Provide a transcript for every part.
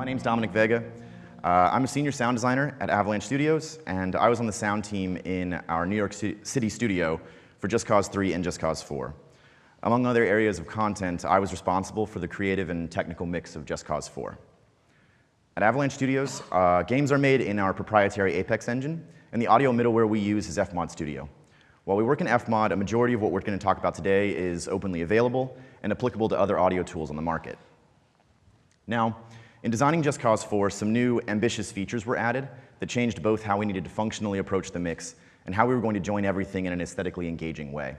name's Dominic Vega. I'm a senior sound designer at Avalanche Studios, and I was on the sound team in our New York City studio for Just Cause 3 and Just Cause 4. Among other areas of content, I was responsible for the creative and technical mix of Just Cause 4. At Avalanche Studios, games are made in our proprietary Apex engine, and the audio middleware we use is Fmod Studio. While we work in Fmod, a majority of what we're going to talk about today is openly available and applicable to other audio tools on the market. Now, in designing Just Cause 4, some new ambitious features were added that changed both how we needed to functionally approach the mix and how we were going to join everything in an aesthetically engaging way.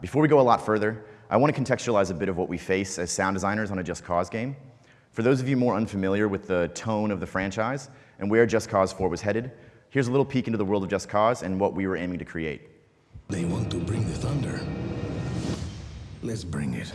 Before we go a lot further, I want to contextualize a bit of what we face as sound designers on a Just Cause game. For those of you more unfamiliar with the tone of the franchise and where Just Cause 4 was headed, here's a little peek into the world of Just Cause and what we were aiming to create. They want to bring the thunder. Let's bring it.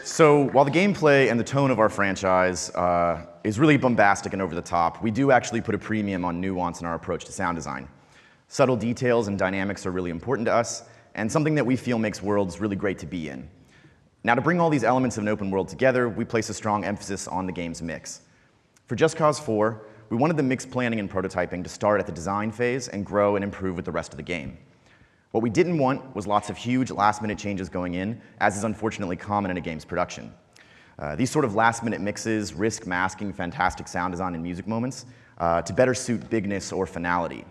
So while the gameplay and the tone of our franchise is really bombastic and over the top, we do actually put a premium on nuance in our approach to sound design. Subtle details and dynamics are really important to us, and something that we feel makes worlds really great to be in. Now, to bring all these elements of an open world together, we place a strong emphasis on the game's mix. For Just Cause 4, we wanted the mix planning and prototyping to start at the design phase and grow and improve with the rest of the game. What we didn't want was lots of huge last-minute changes going in, as is unfortunately common in a game's production. These sort of last-minute mixes risk masking fantastic sound design and music moments to better suit bigness or finality.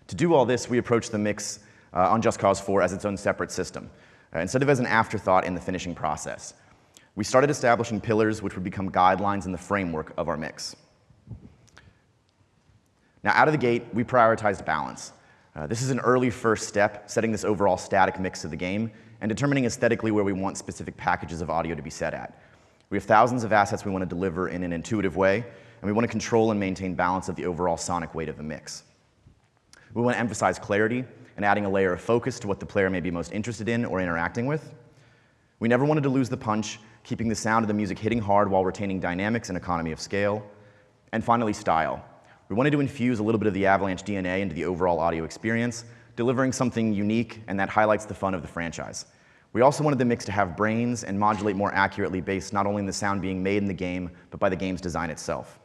To do all this, we approached the mix on Just Cause 4 as its own separate system, instead of as an afterthought in the finishing process. We started establishing pillars which would become guidelines in the framework of our mix. Now, out of the gate, we prioritized balance. This is an early first step, setting this overall static mix of the game and determining aesthetically where we want specific packages of audio to be set at. We have thousands of assets we want to deliver in an intuitive way, and we want to control and maintain balance of the overall sonic weight of the mix. We want to emphasize clarity and adding a layer of focus to what the player may be most interested in or interacting with. We never wanted to lose the punch, keeping the sound of the music hitting hard while retaining dynamics and economy of scale. And finally, style. We wanted to infuse a little bit of the Avalanche DNA into the overall audio experience, delivering something unique and that highlights the fun of the franchise. We also wanted the mix to have brains and modulate more accurately based not only on the sound being made in the game, but by the game's design itself.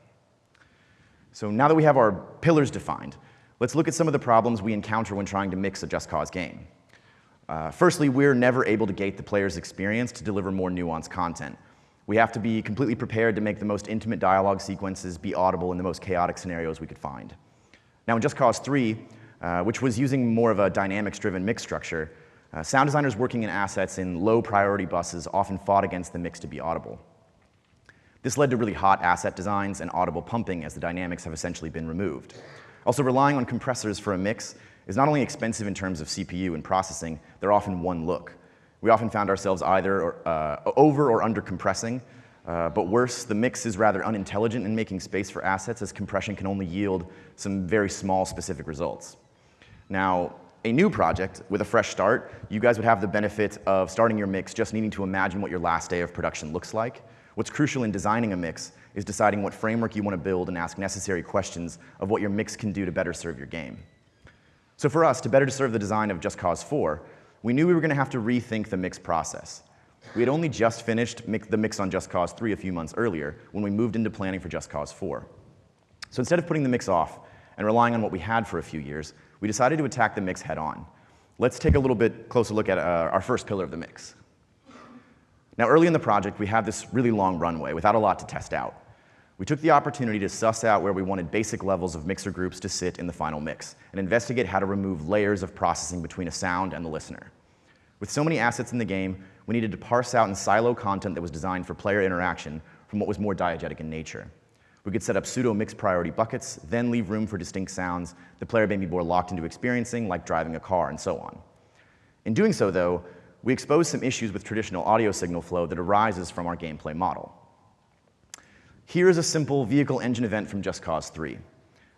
So now that we have our pillars defined, let's look at some of the problems we encounter when trying to mix a Just Cause game. Firstly, we're never able to gate the player's experience to deliver more nuanced content. We have to be completely prepared to make the most intimate dialogue sequences be audible in the most chaotic scenarios we could find. Now, in Just Cause 3, which was using more of a dynamics-driven mix structure, sound designers working in assets in low-priority buses often fought against the mix to be audible. This led to really hot asset designs and audible pumping as the dynamics have essentially been removed. Also, relying on compressors for a mix is not only expensive in terms of CPU and processing, they're often one look. We often found ourselves either over or under compressing, but worse, the mix is rather unintelligent in making space for assets as compression can only yield some very small specific results. Now, a new project with a fresh start, you guys would have the benefit of starting your mix just needing to imagine what your last day of production looks like. What's crucial in designing a mix is deciding what framework you want to build and ask necessary questions of what your mix can do to better serve your game. So for us, to better serve the design of Just Cause 4, we knew we were going to have to rethink the mix process. We had only just finished the mix on Just Cause 3 a few months earlier when we moved into planning for Just Cause 4. So instead of putting the mix off and relying on what we had for a few years, we decided to attack the mix head on. Let's take a little bit closer look at our first pillar of the mix. Now, early in the project, we had this really long runway without a lot to test out. We took the opportunity to suss out where we wanted basic levels of mixer groups to sit in the final mix and investigate how to remove layers of processing between a sound and the listener. With so many assets in the game, we needed to parse out and silo content that was designed for player interaction from what was more diegetic in nature. We could set up pseudo-mix priority buckets, then leave room for distinct sounds the player may be more locked into experiencing, like driving a car and so on. In doing so, though, we expose some issues with traditional audio signal flow that arises from our gameplay model. Here is a simple vehicle engine event from Just Cause 3.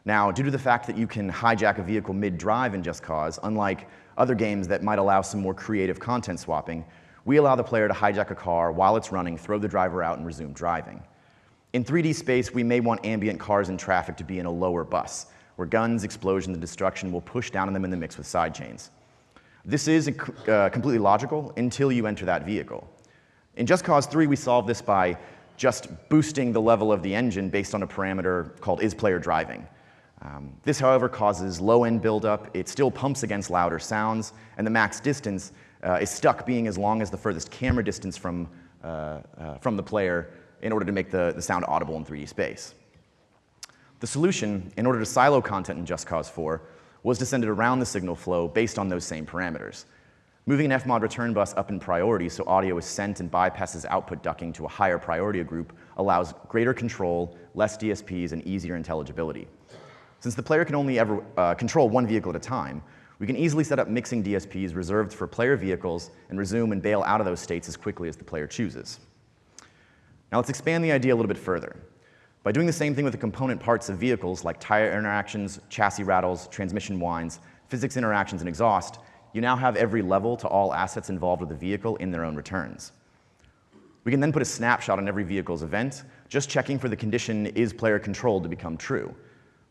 Now, due to the fact that you can hijack a vehicle mid-drive in Just Cause, unlike other games that might allow some more creative content swapping, we allow the player to hijack a car while it's running, throw the driver out, and resume driving. In 3D space, we may want ambient cars and traffic to be in a lower bus, where guns, explosions, and destruction will push down on them in the mix with sidechains. This is completely logical until you enter that vehicle. In Just Cause 3, we solved this by just boosting the level of the engine based on a parameter called isPlayerDriving. This, however, causes low-end buildup. It still pumps against louder sounds, and the max distance is stuck being as long as the furthest camera distance from the player in order to make the sound audible in 3D space. The solution, in order to silo content in Just Cause 4, was to send it around the signal flow based on those same parameters. Moving an fmod return bus up in priority so audio is sent and bypasses output ducking to a higher priority group allows greater control, less DSPs, and easier intelligibility. Since the player can only ever control one vehicle at a time, we can easily set up mixing DSPs reserved for player vehicles and resume and bail out of those states as quickly as the player chooses. Now let's expand the idea a little bit further. By doing the same thing with the component parts of vehicles like tire interactions, chassis rattles, transmission whines, physics interactions, and exhaust, you now have every level to all assets involved with the vehicle in their own returns. We can then put a snapshot on every vehicle's event, just checking for the condition is player controlled to become true,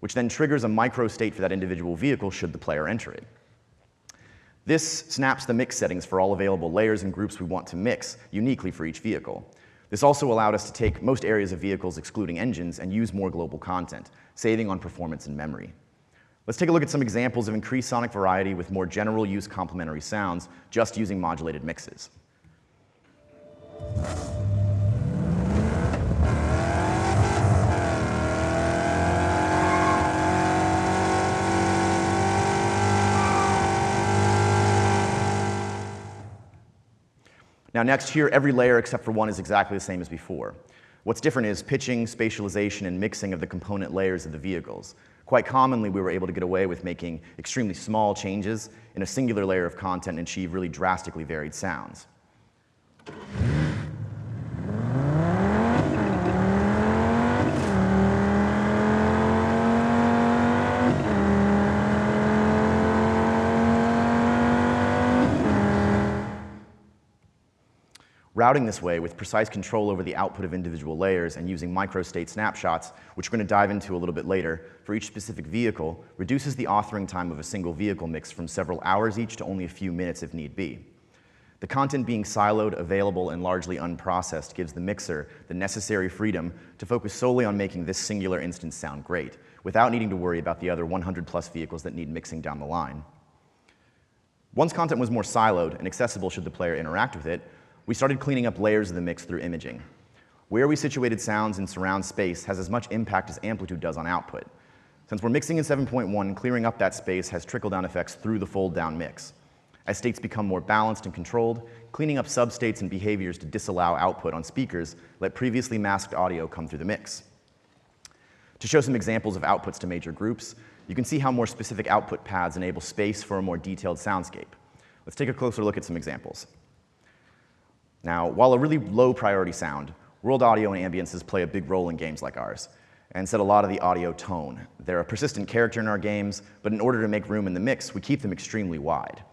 which then triggers a micro-state for that individual vehicle should the player enter it. This snaps the mix settings for all available layers and groups we want to mix uniquely for each vehicle. This also allowed us to take most areas of vehicles excluding engines and use more global content, saving on performance and memory. Let's take a look at some examples of increased sonic variety with more general use complementary sounds just using modulated mixes. Now next here, every layer except for one is exactly the same as before. What's different is pitching, spatialization, and mixing of the component layers of the vehicles. Quite commonly, we were able to get away with making extremely small changes in a singular layer of content and achieve really drastically varied sounds. Routing this way with precise control over the output of individual layers and using microstate snapshots, which we're going to dive into a little bit later, for each specific vehicle, reduces the authoring time of a single vehicle mix from several hours each to only a few minutes if need be. The content being siloed, available, and largely unprocessed gives the mixer the necessary freedom to focus solely on making this singular instance sound great, without needing to worry about the other 100+ vehicles that need mixing down the line. Once content was more siloed and accessible should the player interact with it, we started cleaning up layers of the mix through imaging. Where we situated sounds in surround space has as much impact as amplitude does on output. Since we're mixing in 7.1, clearing up that space has trickle-down effects through the fold-down mix. As states become more balanced and controlled, cleaning up substates and behaviors to disallow output on speakers let previously masked audio come through the mix. To show some examples of outputs to major groups, you can see how more specific output paths enable space for a more detailed soundscape. Let's take a closer look at some examples. Now, while a really low priority sound, world audio and ambiences play a big role in games like ours, and set a lot of the audio tone. They're a persistent character in our games, but in order to make room in the mix, we keep them extremely wide.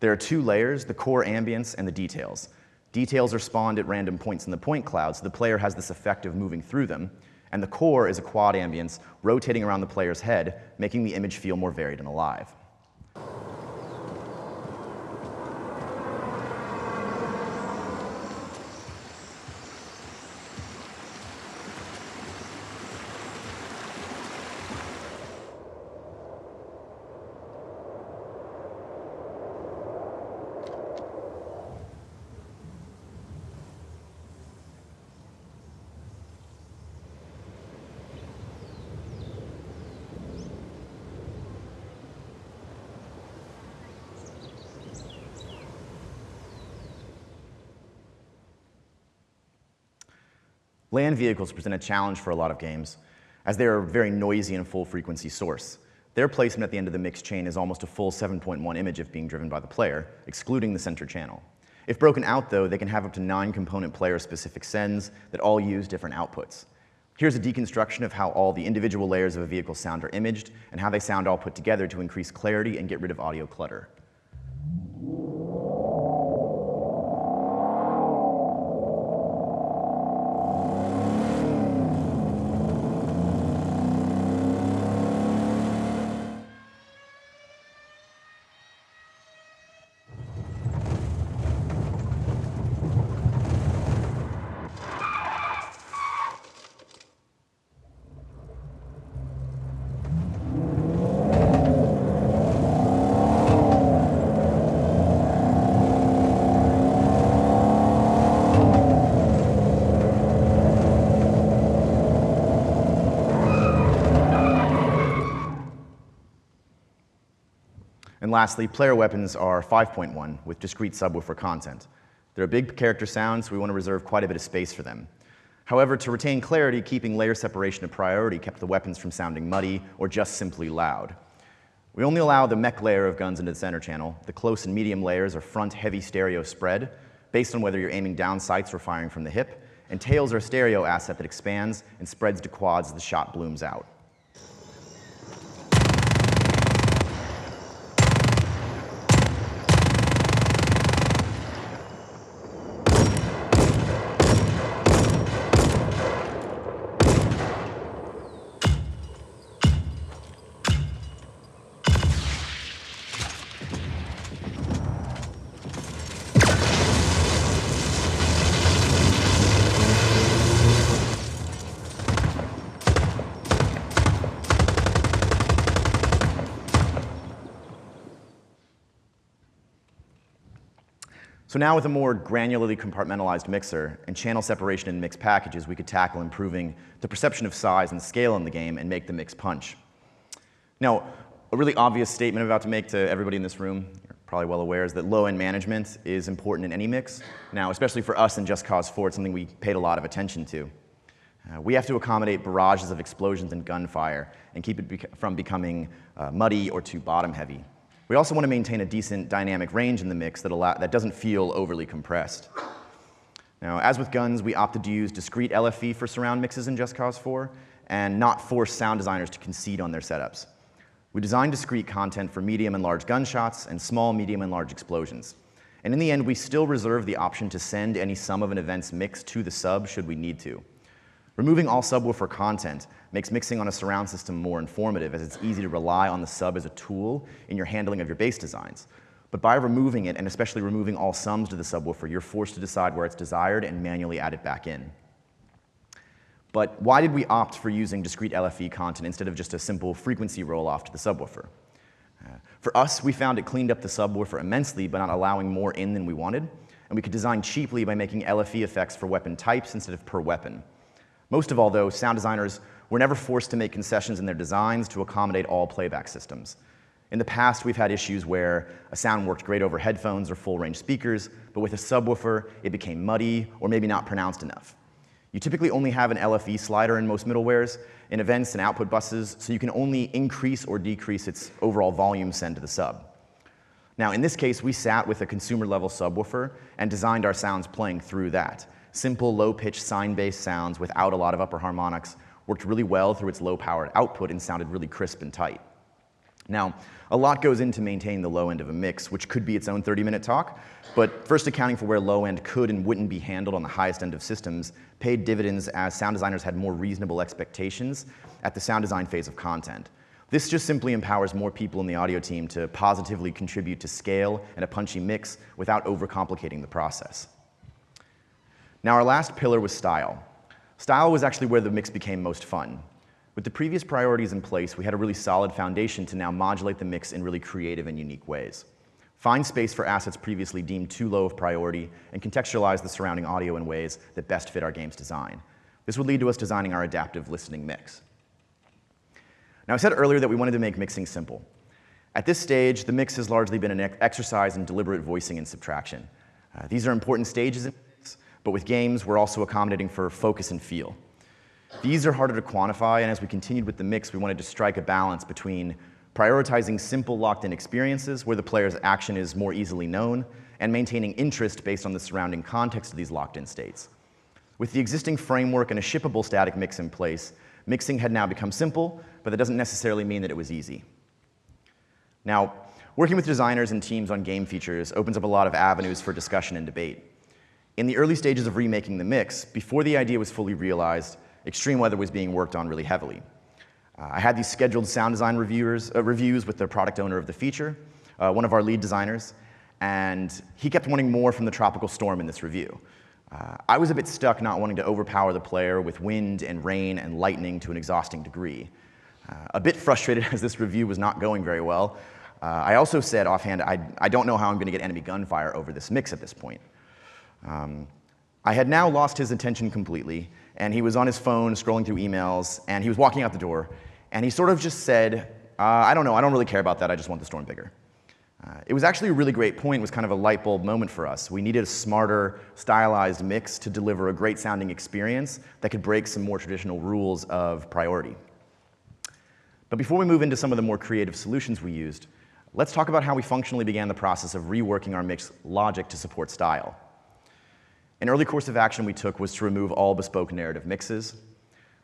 There are two layers, the core ambience and the details. Details are spawned at random points in the point cloud, so the player has this effect of moving through them, and the core is a quad ambience rotating around the player's head, making the image feel more varied and alive. Land vehicles present a challenge for a lot of games, as they are a very noisy and full-frequency source. Their placement at the end of the mix chain is almost a full 7.1 image if being driven by the player, excluding the center channel. If broken out, though, they can have up to 9 component player-specific sends that all use different outputs. Here's a deconstruction of how all the individual layers of a vehicle sound are imaged and how they sound all put together to increase clarity and get rid of audio clutter. And lastly, player weapons are 5.1 with discrete subwoofer content. They're a big character sound, so we want to reserve quite a bit of space for them. However, to retain clarity, keeping layer separation a priority kept the weapons from sounding muddy or just simply loud. We only allow the mech layer of guns into the center channel. The close and medium layers are front heavy stereo spread, based on whether you're aiming down sights or firing from the hip, and tails are a stereo asset that expands and spreads to quads as the shot blooms out. So now with a more granularly compartmentalized mixer and channel separation in mix packages, we could tackle improving the perception of size and scale in the game and make the mix punch. Now, a really obvious statement I'm about to make to everybody in this room, you're probably well aware, is that low-end management is important in any mix. Now, especially for us in Just Cause 4, it's something we paid a lot of attention to. We have to accommodate barrages of explosions and gunfire and keep it from becoming muddy or too bottom-heavy. We also want to maintain a decent dynamic range in the mix that doesn't feel overly compressed. Now, as with guns, we opted to use discrete LFE for surround mixes in Just Cause 4 and not force sound designers to concede on their setups. We designed discrete content for medium and large gunshots and small, medium, and large explosions. And in the end, we still reserve the option to send any sum of an event's mix to the sub should we need to. Removing all subwoofer content makes mixing on a surround system more informative, as it's easy to rely on the sub as a tool in your handling of your bass designs. But by removing it, and especially removing all sums to the subwoofer, you're forced to decide where it's desired and manually add it back in. But why did we opt for using discrete LFE content instead of just a simple frequency roll-off to the subwoofer? For us, we found it cleaned up the subwoofer immensely by not allowing more in than we wanted, and we could design cheaply by making LFE effects for weapon types instead of per weapon. Most of all, though, sound designers were never forced to make concessions in their designs to accommodate all playback systems. In the past, we've had issues where a sound worked great over headphones or full-range speakers, but with a subwoofer, it became muddy or maybe not pronounced enough. You typically only have an LFE slider in most middlewares, in events and output buses, so you can only increase or decrease its overall volume send to the sub. Now, in this case, we sat with a consumer-level subwoofer and designed our sounds playing through that. Simple, low-pitched, sine-based sounds without a lot of upper harmonics worked really well through its low-powered output and sounded really crisp and tight. Now, a lot goes into maintaining the low end of a mix, which could be its own 30-minute talk, but first accounting for where low end could and wouldn't be handled on the highest end of systems paid dividends as sound designers had more reasonable expectations at the sound design phase of content. This just simply empowers more people in the audio team to positively contribute to scale and a punchy mix without overcomplicating the process. Now, our last pillar was style. Style was actually where the mix became most fun. With the previous priorities in place, we had a really solid foundation to now modulate the mix in really creative and unique ways. Find space for assets previously deemed too low of priority, and contextualize the surrounding audio in ways that best fit our game's design. This would lead to us designing our adaptive listening mix. Now, I said earlier that we wanted to make mixing simple. At this stage, the mix has largely been an exercise in deliberate voicing and subtraction. These are important stages in the mix, But with games, we're also accommodating for focus and feel. These are harder to quantify, and as we continued with the mix, we wanted to strike a balance between prioritizing simple locked-in experiences where the player's action is more easily known, and maintaining interest based on the surrounding context of these locked-in states. With the existing framework and a shippable static mix in place, mixing had now become simple, but that doesn't necessarily mean that it was easy. Now, working with designers and teams on game features opens up a lot of avenues for discussion and debate. In the early stages of remaking the mix, before the idea was fully realized, extreme weather was being worked on really heavily. I had these scheduled sound design reviews with the product owner of the feature, one of our lead designers, and he kept wanting more from the tropical storm in this review. I was a bit stuck not wanting to overpower the player with wind and rain and lightning to an exhausting degree. A bit frustrated as this review was not going very well, I also said offhand, I don't know how I'm going to get enemy gunfire over this mix at this point. I had now lost his attention completely, and he was on his phone scrolling through emails, and he was walking out the door, and he sort of just said, I don't know, I don't really care about that, I just want the storm bigger. It was actually a really great point. It was kind of a light bulb moment for us. We needed a smarter, stylized mix to deliver a great sounding experience that could break some more traditional rules of priority. But before we move into some of the more creative solutions we used, let's talk about how we functionally began the process of reworking our mix logic to support style. An early course of action we took was to remove all bespoke narrative mixes.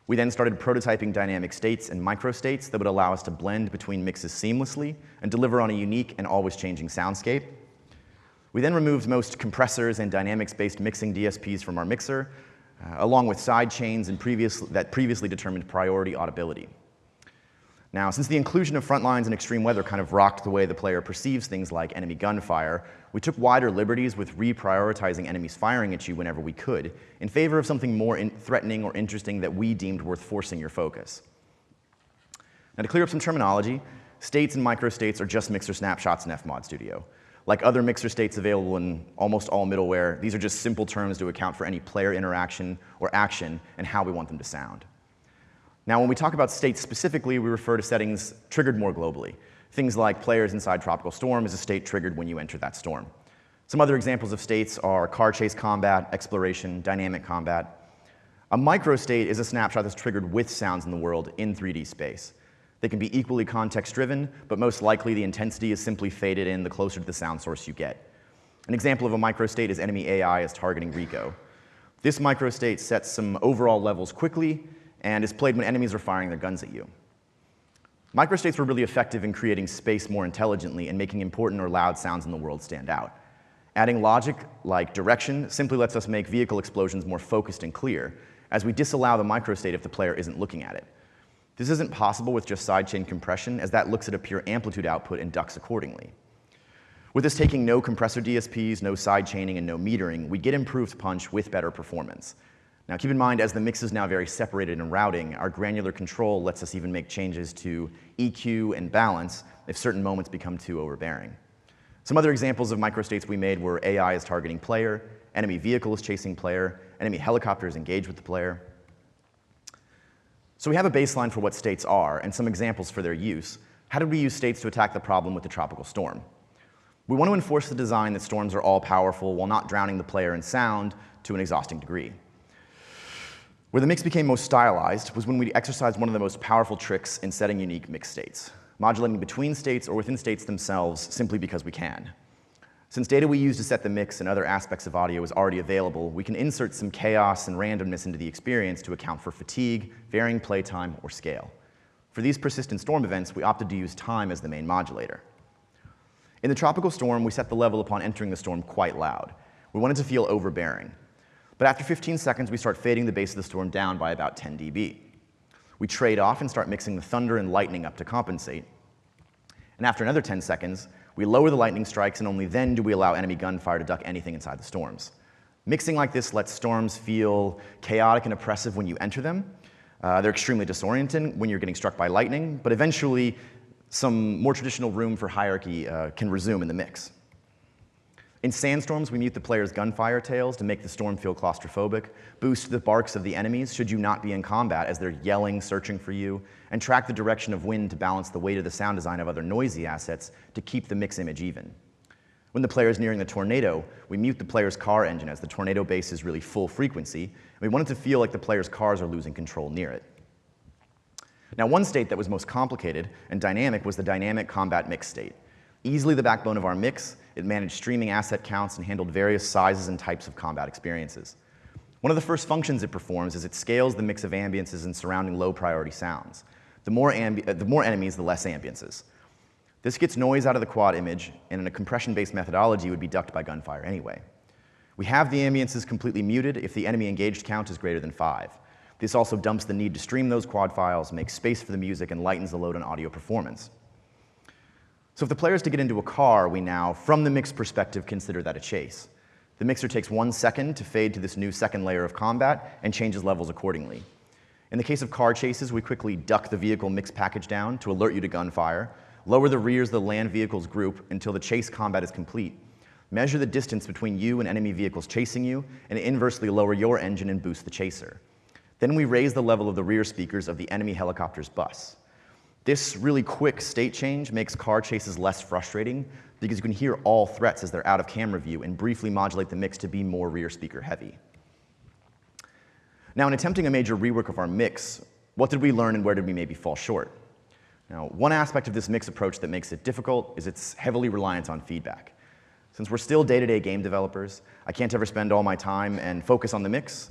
We then started prototyping dynamic states and microstates that would allow us to blend between mixes seamlessly and deliver on a unique and always changing soundscape. We then removed most compressors and dynamics-based mixing DSPs from our mixer, along with side chains that previously determined priority audibility. Now, since the inclusion of frontlines and extreme weather kind of rocked the way the player perceives things like enemy gunfire, we took wider liberties with reprioritizing enemies firing at you whenever we could, in favor of something more threatening or interesting that we deemed worth forcing your focus. Now, to clear up some terminology, states and microstates are just mixer snapshots in Fmod Studio. Like other mixer states available in almost all middleware, these are just simple terms to account for any player interaction or action and how we want them to sound. Now, when we talk about states specifically, we refer to settings triggered more globally. Things like players inside Tropical Storm is a state triggered when you enter that storm. Some other examples of states are car chase combat, exploration, dynamic combat. A microstate is a snapshot that's triggered with sounds in the world in 3D space. They can be equally context-driven, but most likely the intensity is simply faded in the closer to the sound source you get. An example of a microstate is enemy AI is targeting Rico. This microstate sets some overall levels quickly, and is played when enemies are firing their guns at you. Microstates were really effective in creating space more intelligently and making important or loud sounds in the world stand out. Adding logic, like direction, simply lets us make vehicle explosions more focused and clear, as we disallow the microstate if the player isn't looking at it. This isn't possible with just sidechain compression, as that looks at a pure amplitude output and ducks accordingly. With us taking no compressor DSPs, no sidechaining, and no metering, we get improved punch with better performance. Now, keep in mind, as the mix is now very separated in routing, our granular control lets us even make changes to EQ and balance if certain moments become too overbearing. Some other examples of microstates we made were AI is targeting player, enemy vehicle is chasing player, enemy helicopter is engaged with the player. So we have a baseline for what states are and some examples for their use. How did we use states to attack the problem with the tropical storm? We want to enforce the design that storms are all-powerful while not drowning the player in sound to an exhausting degree. Where the mix became most stylized was when we exercised one of the most powerful tricks in setting unique mix states, modulating between states or within states themselves simply because we can. Since data we use to set the mix and other aspects of audio is already available, we can insert some chaos and randomness into the experience to account for fatigue, varying playtime, or scale. For these persistent storm events, we opted to use time as the main modulator. In the tropical storm, we set the level upon entering the storm quite loud. We wanted to feel overbearing. But after 15 seconds, we start fading the bass of the storm down by about 10 dB. We trade off and start mixing the thunder and lightning up to compensate. And after another 10 seconds, we lower the lightning strikes, and only then do we allow enemy gunfire to duck anything inside the storms. Mixing like this lets storms feel chaotic and oppressive when you enter them. They're extremely disorienting when you're getting struck by lightning, but eventually some more traditional room for hierarchy can resume in the mix. In sandstorms, we mute the player's gunfire tails to make the storm feel claustrophobic, boost the barks of the enemies should you not be in combat as they're yelling, searching for you, and track the direction of wind to balance the weight of the sound design of other noisy assets to keep the mix image even. When the player is nearing the tornado, we mute the player's car engine as the tornado base is really full frequency, and we want it to feel like the player's cars are losing control near it. Now, one state that was most complicated and dynamic was the dynamic combat mix state. Easily the backbone of our mix, it managed streaming asset counts and handled various sizes and types of combat experiences. One of the first functions it performs is it scales the mix of ambiances and surrounding low-priority sounds. The more enemies, the less ambiances. This gets noise out of the quad image, and in a compression-based methodology would be ducked by gunfire anyway. We have the ambiances completely muted if the enemy engaged count is greater than 5. This also dumps the need to stream those quad files, makes space for the music, and lightens the load on audio performance. So if the player is to get into a car, we now, from the mix perspective, consider that a chase. The mixer takes 1 second to fade to this new second layer of combat and changes levels accordingly. In the case of car chases, we quickly duck the vehicle mix package down to alert you to gunfire, lower the rears of the land vehicles group until the chase combat is complete, measure the distance between you and enemy vehicles chasing you, and inversely lower your engine and boost the chaser. Then we raise the level of the rear speakers of the enemy helicopter's bus. This really quick state change makes car chases less frustrating because you can hear all threats as they're out of camera view and briefly modulate the mix to be more rear speaker heavy. Now, in attempting a major rework of our mix, what did we learn and where did we maybe fall short? Now, one aspect of this mix approach that makes it difficult is its heavily reliance on feedback. Since we're still day-to-day game developers, I can't ever spend all my time and focus on the mix.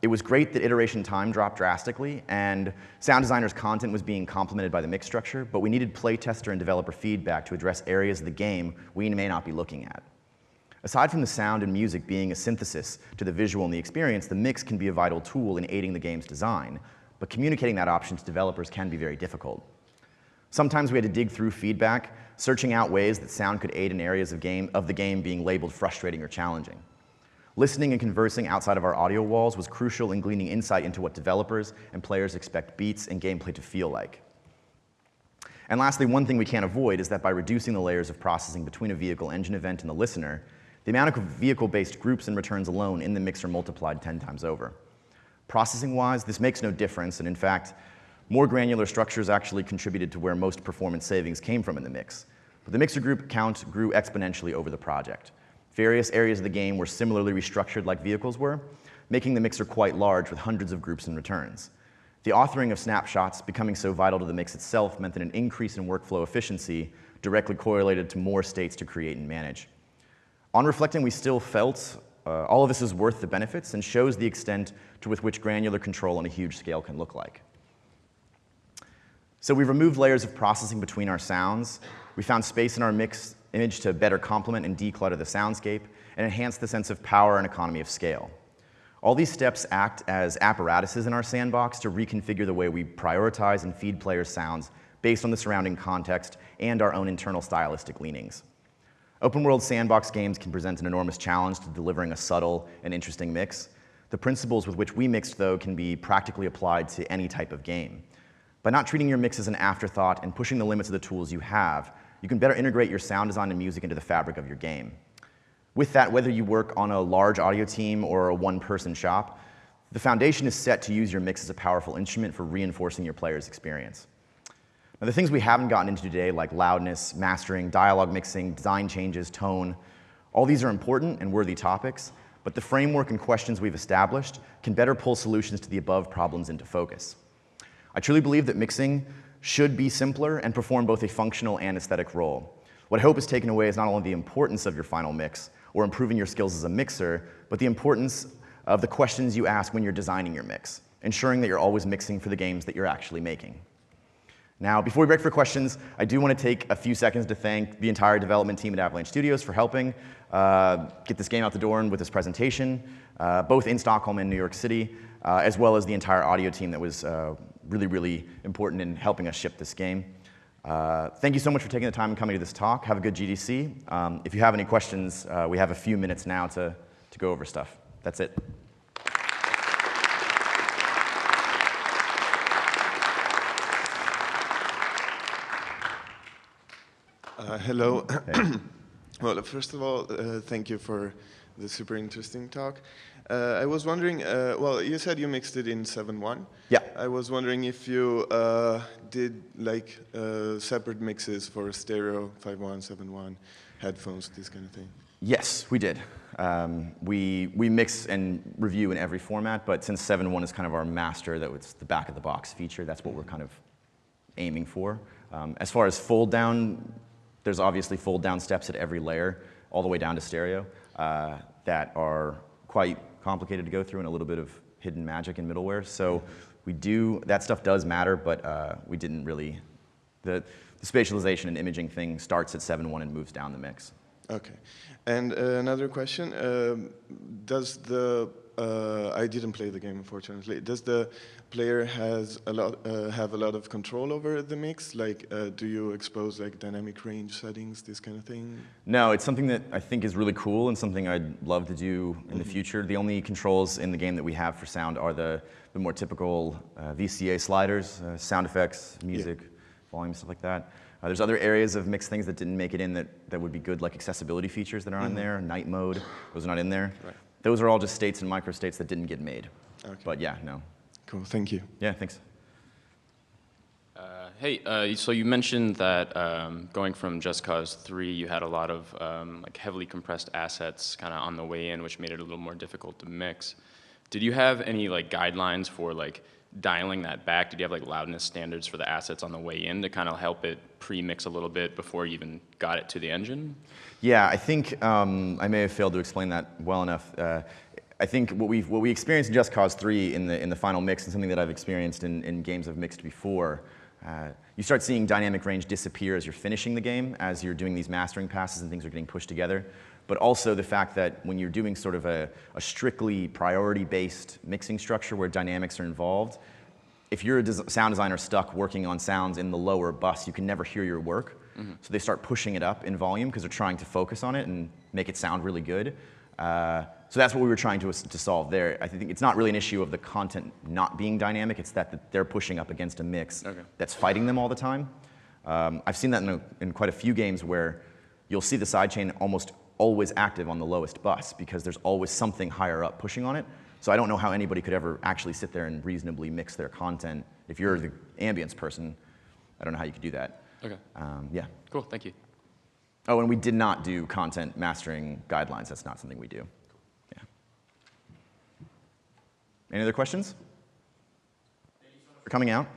It was great that iteration time dropped drastically, and sound designers' content was being complemented by the mix structure, but we needed playtester and developer feedback to address areas of the game we may not be looking at. Aside from the sound and music being a synthesis to the visual and the experience, the mix can be a vital tool in aiding the game's design, but communicating that option to developers can be very difficult. Sometimes we had to dig through feedback, searching out ways that sound could aid in areas of the game being labeled frustrating or challenging. Listening and conversing outside of our audio walls was crucial in gleaning insight into what developers and players expect beats and gameplay to feel like. And lastly, one thing we can't avoid is that by reducing the layers of processing between a vehicle engine event and the listener, the amount of vehicle-based groups and returns alone in the mix are multiplied 10 times over. Processing-wise, this makes no difference, and in fact, more granular structures actually contributed to where most performance savings came from in the mix. But the mixer group count grew exponentially over the project. Various areas of the game were similarly restructured like vehicles were, making the mixer quite large with hundreds of groups and returns. The authoring of snapshots becoming so vital to the mix itself meant that an increase in workflow efficiency directly correlated to more states to create and manage. On reflecting, we still felt all of this is worth the benefits and shows the extent to which granular control on a huge scale can look like. So we removed layers of processing between our sounds. We found space in our mix image to better complement and declutter the soundscape and enhance the sense of power and economy of scale. All these steps act as apparatuses in our sandbox to reconfigure the way we prioritize and feed players' sounds based on the surrounding context and our own internal stylistic leanings. Open-world sandbox games can present an enormous challenge to delivering a subtle and interesting mix. The principles with which we mixed, though, can be practically applied to any type of game. By not treating your mix as an afterthought and pushing the limits of the tools you have, you can better integrate your sound design and music into the fabric of your game. With that, whether you work on a large audio team or a one-person shop, the foundation is set to use your mix as a powerful instrument for reinforcing your player's experience. Now, the things we haven't gotten into today, like loudness, mastering, dialogue mixing, design changes, tone, all these are important and worthy topics, but the framework and questions we've established can better pull solutions to the above problems into focus. I truly believe that mixing should be simpler and perform both a functional and aesthetic role. What I hope is taken away is not only the importance of your final mix or improving your skills as a mixer, but the importance of the questions you ask when you're designing your mix, ensuring that you're always mixing for the games that you're actually making. Now, before we break for questions, I do want to take a few seconds to thank the entire development team at Avalanche Studios for helping get this game out the door and with this presentation, both in Stockholm and New York City, as well as the entire audio team that was really, really important in helping us ship this game. Thank you so much for taking the time and coming to this talk. Have a good GDC. If you have any questions, we have a few minutes now to go over stuff. That's it. Hello. Hey. Well, first of all, thank you for the super interesting talk. I was wondering, well, you said you mixed it in 7.1. Yeah. I was wondering if you did like separate mixes for stereo 5.1, 7.1, headphones, this kind of thing? Yes, we did. We mix and review in every format, but since 7.1 is kind of our master, that was the back-of-the-box feature, that's what we're kind of aiming for. As far as fold-down, there's obviously fold-down steps at every layer, all the way down to stereo, that are quite complicated to go through and a little bit of hidden magic in middleware. So that stuff does matter, but we didn't really, the spatialization and imaging thing starts at 7.1 and moves down the mix. Okay. And another question, I didn't play the game, unfortunately. Does the player have a lot of control over the mix? Like, do you expose like dynamic range settings, this kind of thing? No, it's something that I think is really cool and something I'd love to do in the future. The only controls in the game that we have for sound are the more typical VCA sliders, sound effects, music, volume, stuff like that. There's other areas of mixed things that didn't make it in that would be good, like accessibility features that are on there, night mode, those are not in there. Right. Those are all just states and microstates that didn't get made. Okay. But yeah, no. Cool, thank you. Yeah, thanks. Hey, so you mentioned that going from Just Cause 3, you had a lot of like heavily compressed assets kind of on the way in, which made it a little more difficult to mix. Did you have any like guidelines for like dialing that back? Did you have like loudness standards for the assets on the way in to kind of help it pre-mix a little bit before you even got it to the engine? Yeah, I think I may have failed to explain that well enough. I think what we experienced in Just Cause 3 in the final mix, and something that I've experienced in games I've mixed before, you start seeing dynamic range disappear as you're finishing the game, as you're doing these mastering passes and things are getting pushed together. But also the fact that when you're doing sort of a strictly priority-based mixing structure where dynamics are involved, if you're a sound designer stuck working on sounds in the lower bus, you can never hear your work. So they start pushing it up in volume because they're trying to focus on it and make it sound really good. So that's what we were trying to solve there. I think it's not really an issue of the content not being dynamic, it's that they're pushing up against a mix that's fighting them all the time. I've seen that in quite a few games where you'll see the sidechain almost always active on the lowest bus because there's always something higher up pushing on it. So I don't know how anybody could ever actually sit there and reasonably mix their content. If you're the ambience person, I don't know how you could do that. Okay. Yeah. Cool, thank you. Oh, and we did not do content mastering guidelines. That's not something we do. Yeah. Any other questions? Thank you so much for coming out.